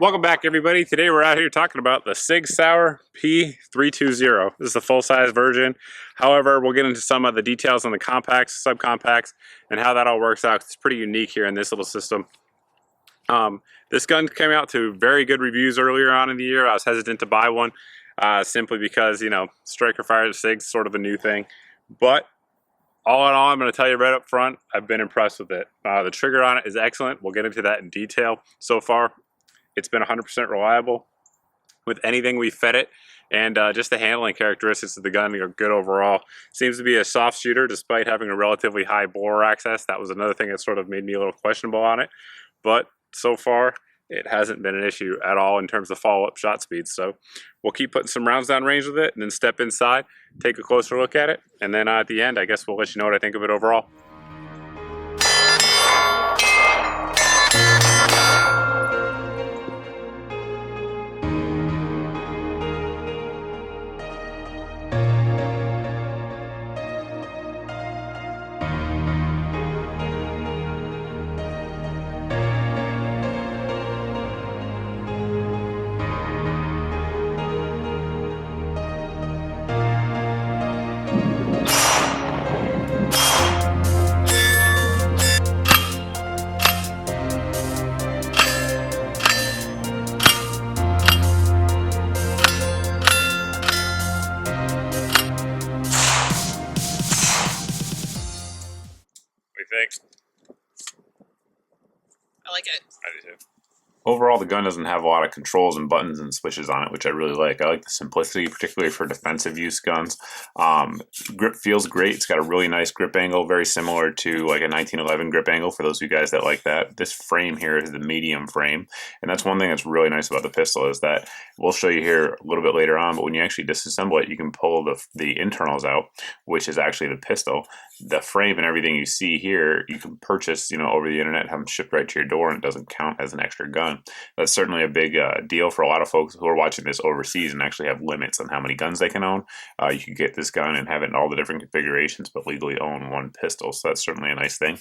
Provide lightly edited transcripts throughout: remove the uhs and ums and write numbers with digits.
Welcome back, everybody. Today we're out here talking about the Sig Sauer P320. This is the full-size version. However, we'll get into some of the details on the compacts, subcompacts, and how that all works out. It's pretty unique here in this little system. This gun came out to very good reviews earlier on in the year. I was hesitant to buy one simply because, you know, striker fire to Sig's sort of a new thing. But all in all, I'm going to tell you right up front, I've been impressed with it. The trigger on it is excellent. We'll get into that in detail. So far, it's been 100% reliable with anything we fed it, and just the handling characteristics of the gun are good overall. Seems to be a soft shooter despite having a relatively high bore access. That was another thing that sort of made me a little questionable on it, but so far it hasn't been an issue at all in terms of follow-up shot speed. So we'll keep putting some rounds down range with it and then step inside, take a closer look at it, and then at the end I guess we'll let you know what I think of it overall. Think. I like it. I do too. Overall, the gun doesn't have a lot of controls and buttons and switches on it, which I really like. I like the simplicity, particularly for defensive use guns. Grip feels great. It's got a really nice grip angle, very similar to like a 1911 grip angle for those of you guys that like that. This frame here is the medium frame, and that's one thing that's really nice about the pistol is that we'll show you here a little bit later on, but when you actually disassemble it, you can pull the internals out, which is actually the pistol. The frame and everything you see here, you can purchase, you know, over the internet, have them shipped right to your door, and it doesn't count as an extra gun. That's certainly a big deal for a lot of folks who are watching this overseas and actually have limits on how many guns they can own. You can get this gun and have it in all the different configurations, but legally own one pistol, so that's certainly a nice thing.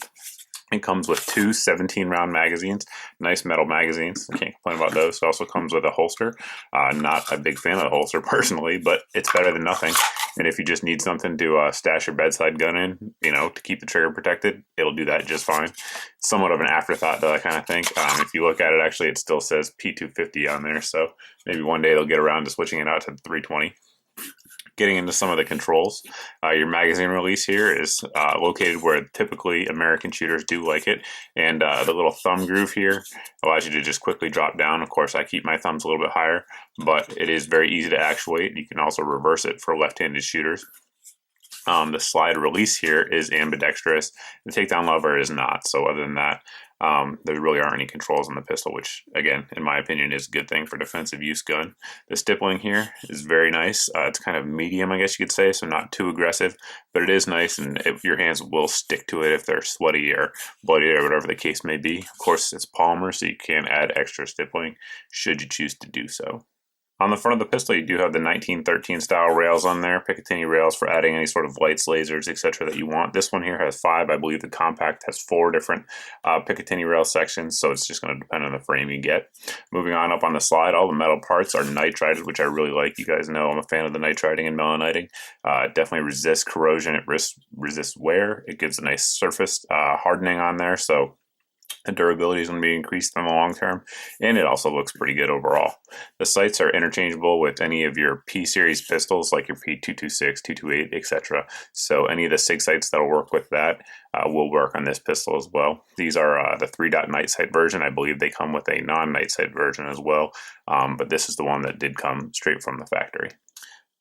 It comes with two 17-round magazines, nice metal magazines. I can't complain about those. It also comes with a holster. Not a big fan of the holster personally, but it's better than nothing. And if you just need something to stash your bedside gun in, you know, to keep the trigger protected, it'll do that just fine. It's somewhat of an afterthought, though, I kind of think. If you look at it, actually, it still says P250 on there, so maybe one day they'll get around to switching it out to the 320. Getting into some of the controls, your magazine release here is located where typically American shooters do like it, and the little thumb groove here allows you to just quickly drop down. Of course, I keep my thumbs a little bit higher, but it is very easy to actuate. You can also reverse it for left-handed shooters. The slide release here is ambidextrous. The takedown lever is not, so other than that, there really aren't any controls on the pistol, which, again, in my opinion, is a good thing for defensive use gun. The stippling here is very nice. It's kind of medium, I guess you could say, so not too aggressive, but it is nice, and your hands will stick to it if they're sweaty or bloody or whatever the case may be. Of course, it's polymer, so you can add extra stippling should you choose to do so. On the front of the pistol, you do have the 1913 style rails on there, Picatinny rails for adding any sort of lights, lasers, etc. that you want. This one here has 5. I believe the compact has 4 different Picatinny rail sections, so it's just going to depend on the frame you get. Moving on up on the slide, all the metal parts are nitrided, which I really like. You guys know I'm a fan of the nitriding and melaniting. It definitely resists corrosion. It resists wear. It gives a nice surface hardening on there, so the durability is going to be increased in the long term, and it also looks pretty good overall. The sights are interchangeable with any of your P-series pistols, like your P226, 228, etc. So any of the SIG sights that will work with that will work on this pistol as well. These are the 3-dot night sight version. I believe they come with a non-night sight version as well, but this is the one that did come straight from the factory.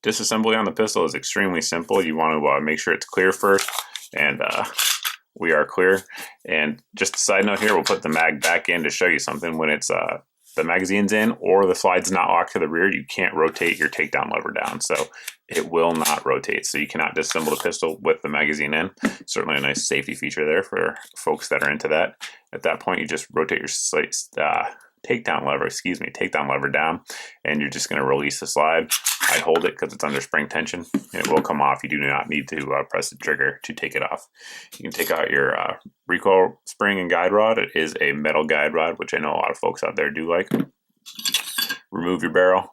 Disassembly on the pistol is extremely simple. You want to make sure it's clear first, and we are clear. And just a side note here, we'll put the mag back in to show you something. When it's the magazine's in or the slide's not locked to the rear, you can't rotate your takedown lever down, so it will not rotate. So you cannot disassemble the pistol with the magazine in. Certainly a nice safety feature there for folks that are into that. At that point, you just rotate your takedown lever down, and you're just going to release the slide. I hold it because it's under spring tension, and it will come off. You do not need to press the trigger to take it off. You can take out your recoil spring and guide rod. It is a metal guide rod, which I know a lot of folks out there do like. remove your barrel,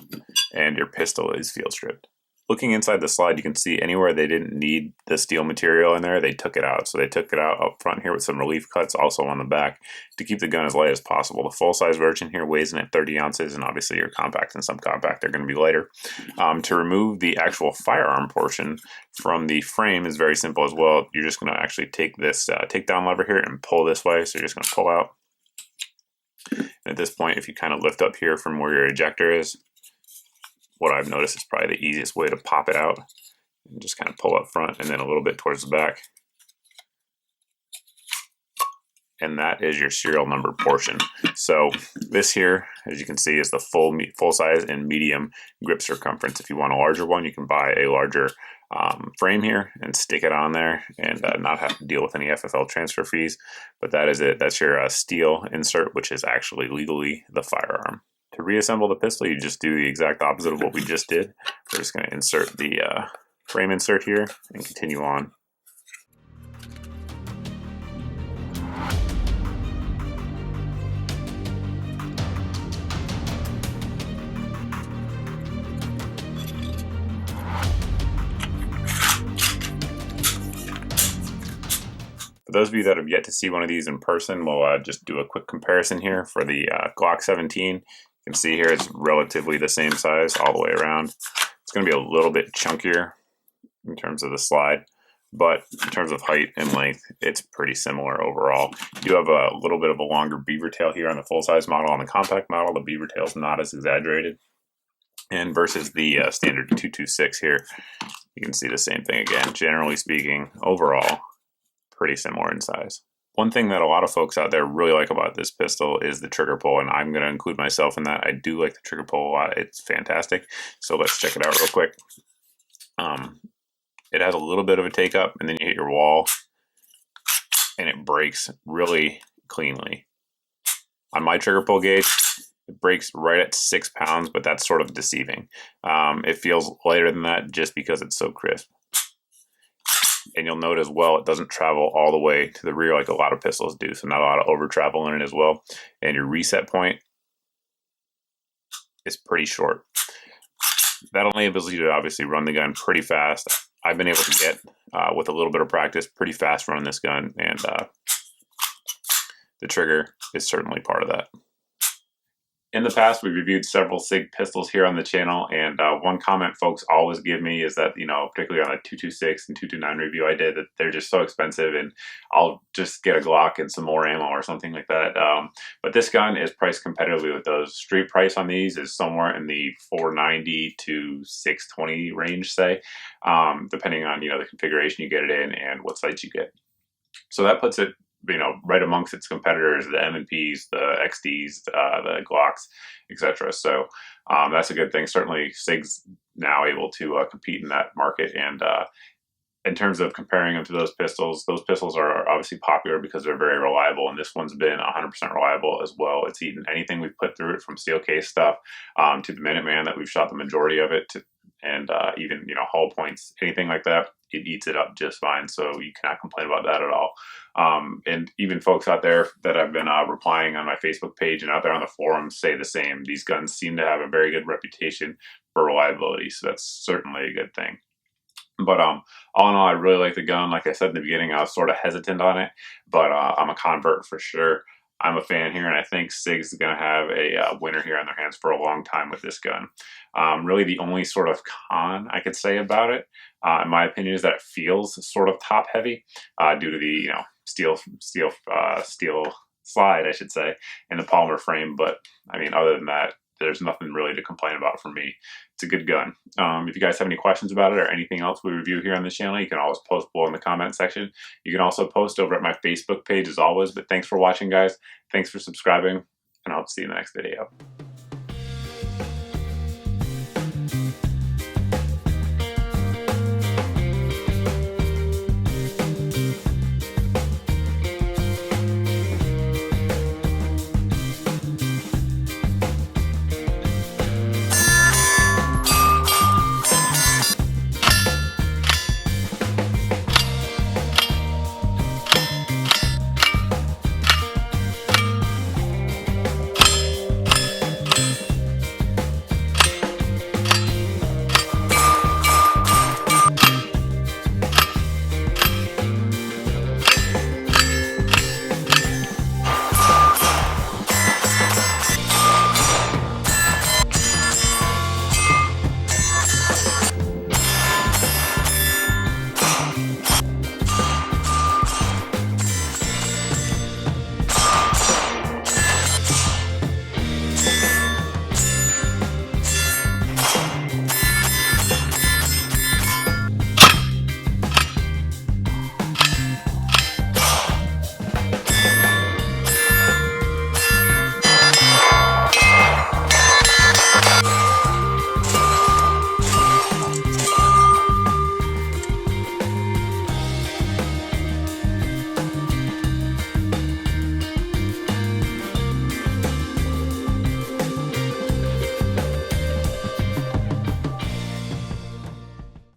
and your pistol is field stripped. Looking inside the slide, you can see anywhere they didn't need the steel material in there, they took it out. So they took it out up front here with some relief cuts, also on the back, to keep the gun as light as possible. The full-size version here weighs in at 30 ounces, and obviously your compact and subcompact are going to be lighter. To remove the actual firearm portion from the frame is very simple as well. You're just going to actually take this takedown lever here and pull this way. So you're just going to pull out. And at this point, if you kind of lift up here from where your ejector is, what I've noticed is probably the easiest way to pop it out, and just kind of pull up front and then a little bit towards the back. And that is your serial number portion. So this here, as you can see, is the full size and medium grip circumference. If you want a larger one, you can buy a larger frame here and stick it on there and not have to deal with any FFL transfer fees. But that is it. That's your steel insert, which is actually legally the firearm. To reassemble the pistol, you just do the exact opposite of what we just did. We're just going to insert the frame insert here and continue on. For those of you that have yet to see one of these in person, we'll just do a quick comparison here. For the Glock 17, you can see here it's relatively the same size all the way around. It's going to be a little bit chunkier in terms of the slide, but in terms of height and length, it's pretty similar overall. You have a little bit of a longer beaver tail here on the full-size model. On the compact model, the beaver tail is not as exaggerated. And versus the standard 226 here, you can see the same thing again. Generally speaking, overall, pretty similar in size. One thing that a lot of folks out there really like about this pistol is the trigger pull, and I'm going to include myself in that. I do like the trigger pull a lot. It's fantastic. So let's check it out real quick. It has a little bit of a take up, and then you hit your wall, and it breaks really cleanly. On my trigger pull gauge, it breaks right at 6 pounds, but that's sort of deceiving. It feels lighter than that just because it's so crisp. And you'll note as well, it doesn't travel all the way to the rear like a lot of pistols do, so not a lot of over travel in it as well. And your reset point is pretty short. That enables you to obviously run the gun pretty fast. I've been able to get, with a little bit of practice, pretty fast running this gun, and the trigger is certainly part of that. In the past, we've reviewed several SIG pistols here on the channel, and one comment folks always give me is that, particularly on a 226 and 229 review I did, that they're just so expensive and I'll just get a Glock and some more ammo or something like that. But this gun is priced competitively with those. Street price on these is somewhere in the $490 to $620 range, say, depending on, the configuration you get it in and what sights you get. So that puts it right amongst its competitors, the M&Ps, the XDs, the Glocks, etc. So that's a good thing. Certainly SIG's now able to compete in that market. And in terms of comparing them to those pistols are obviously popular because they're very reliable. And this one's been 100% reliable as well. It's eaten anything we've put through it, from steel case stuff to the Minuteman that we've shot the majority of it to, and even hull points, anything like that, it eats it up just fine. So you cannot complain about that at all. And even folks out there that have been replying on my Facebook page and out there on the forums say the same. These guns seem to have a very good reputation for reliability, so that's certainly a good thing. But all in all, I really like the gun. Like I said in the beginning, I was sort of hesitant on it, but I'm a convert for sure. I'm a fan here, and I think SIG's going to have a winner here on their hands for a long time with this gun. Really, the only sort of con I could say about it, in my opinion, is that it feels sort of top heavy due to the steel slide, I should say, and the polymer frame. But I mean, other than that, there's nothing really to complain about for me. It's a good gun. If you guys have any questions about it or anything else we review here on this channel, you can always post below in the comment section. You can also post over at my Facebook page as always. But thanks for watching, guys. Thanks for subscribing, and I'll see you in the next video.